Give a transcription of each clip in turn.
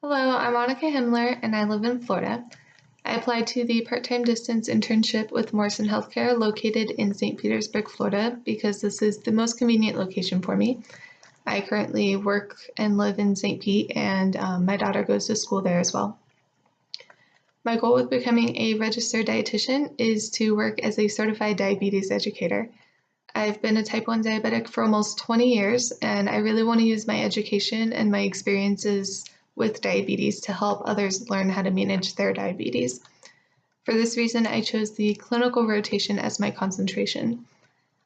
Hello, I'm Monica Himmler and I live in Florida. I applied to the part-time distance internship with Morrison Healthcare located in St. Petersburg, Florida because this is the most convenient location for me. I currently work and live in St. Pete and my daughter goes to school there as well. My goal with becoming a registered dietitian is to work as a certified diabetes educator. I've been a type 1 diabetic for almost 20 years, and I really want to use my education and my experiences with diabetes to help others learn how to manage their diabetes. For this reason, I chose the clinical rotation as my concentration.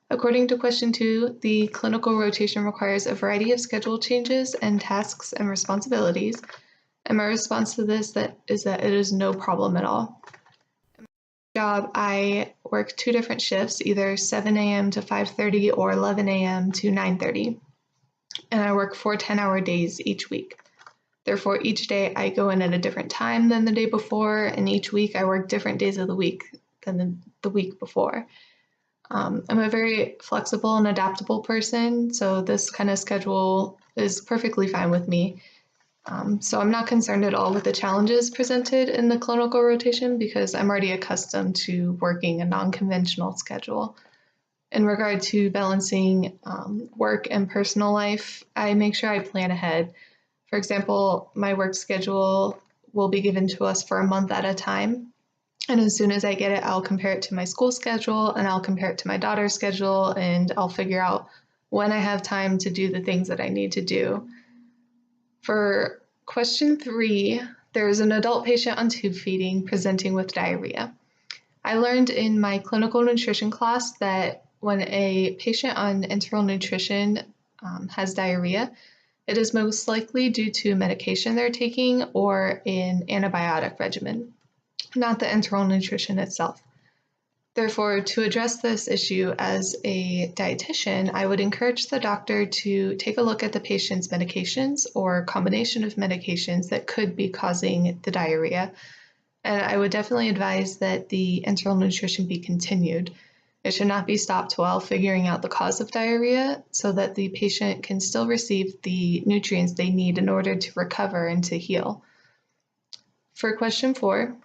According to question 2, the clinical rotation requires a variety of schedule changes and tasks and responsibilities, and my response to this is that it is no problem at all. Job, I work 2 different shifts, either 7 a.m. to 5:30 or 11 a.m. to 9:30, and I work 4 10-hour days each week. Therefore, each day I go in at a different time than the day before, and each week I work different days of the week than the week before. I'm a very flexible and adaptable person, so this kind of schedule is perfectly fine with me. So I'm not concerned at all with the challenges presented in the clinical rotation because I'm already accustomed to working a non-conventional schedule. In regard to balancing work and personal life, I make sure I plan ahead. For example, my work schedule will be given to us for a month at a time. And as soon as I get it, I'll compare it to my school schedule and I'll compare it to my daughter's schedule and I'll figure out when I have time to do the things that I need to do. For question 3, there is an adult patient on tube feeding presenting with diarrhea. I learned in my clinical nutrition class that when a patient on enteral nutrition has diarrhea, it is most likely due to medication they're taking or an antibiotic regimen, not the enteral nutrition itself. Therefore, to address this issue as a dietitian, I would encourage the doctor to take a look at the patient's medications or combination of medications that could be causing the diarrhea. And I would definitely advise that the enteral nutrition be continued. It should not be stopped while figuring out the cause of diarrhea so that the patient can still receive the nutrients they need in order to recover and to heal. For question 4,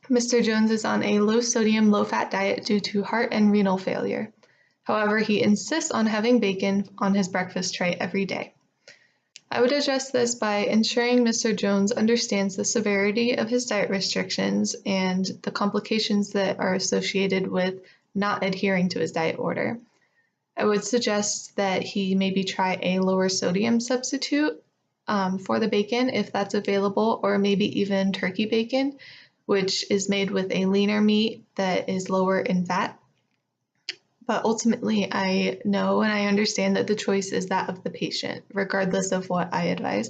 Mr. Jones is on a low sodium, low fat diet due to heart and renal failure. However, he insists on having bacon on his breakfast tray every day. I would address this by ensuring Mr. Jones understands the severity of his diet restrictions and the complications that are associated with not adhering to his diet order. I would suggest that he maybe try a lower sodium substitute for the bacon if that's available, or maybe even turkey bacon, which is made with a leaner meat that is lower in fat. But ultimately, I know and I understand that the choice is that of the patient, regardless of what I advise.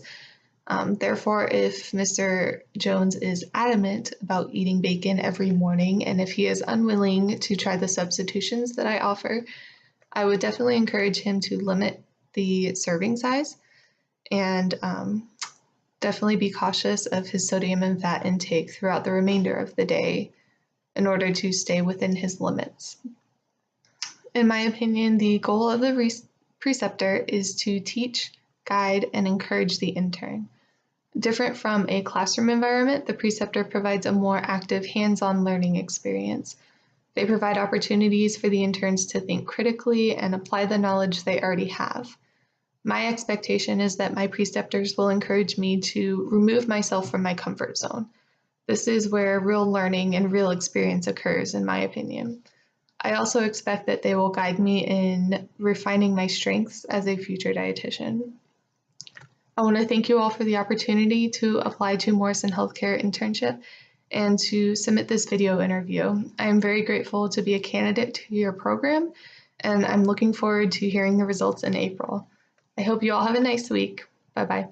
Therefore, if Mr. Jones is adamant about eating bacon every morning, and if he is unwilling to try the substitutions that I offer, I would definitely encourage him to limit the serving size and definitely be cautious of his sodium and fat intake throughout the remainder of the day in order to stay within his limits. In my opinion, the goal of the preceptor is to teach, guide, and encourage the intern. Different from a classroom environment, the preceptor provides a more active hands-on learning experience. They provide opportunities for the interns to think critically and apply the knowledge they already have. My expectation is that my preceptors will encourage me to remove myself from my comfort zone. This is where real learning and real experience occurs, in my opinion. I also expect that they will guide me in refining my strengths as a future dietitian. I want to thank you all for the opportunity to apply to Morrison Healthcare internship and to submit this video interview. I am very grateful to be a candidate to your program, and I'm looking forward to hearing the results in April. I hope you all have a nice week. Bye-bye.